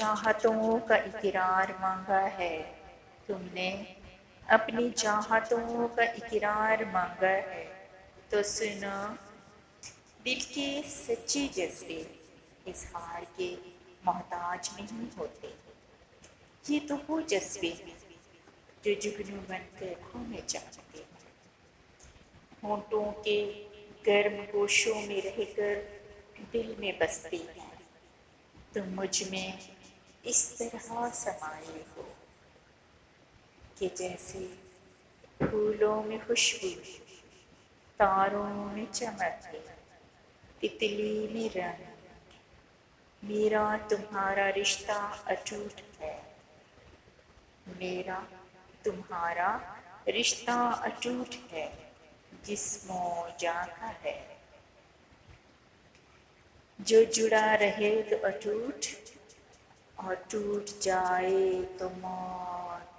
चाहतों का इकरार मांगा है, तुमने अपनी चाहतों का इकरार मांगा है। तो सुनो, दिल के सच्चे जज्बे इजहार के मोहताज नहीं होते। ये तो वो जज्बे हैं जो जुगनू बनकर हमें चाहते हैं। होंठों के गर्म गोशों में रहकर दिल में बसते हैं। तुम मुझ में इस तरह समाये हो कि जैसे फूलों में खुशबू, तारों में चमक, तितली में रंग। मेरा तुम्हारा रिश्ता अटूट है, मेरा तुम्हारा रिश्ता अटूट है, जिस्मों जान का है। जो जुड़ा रहे तो अटूट, और टूट जाए तो मौत।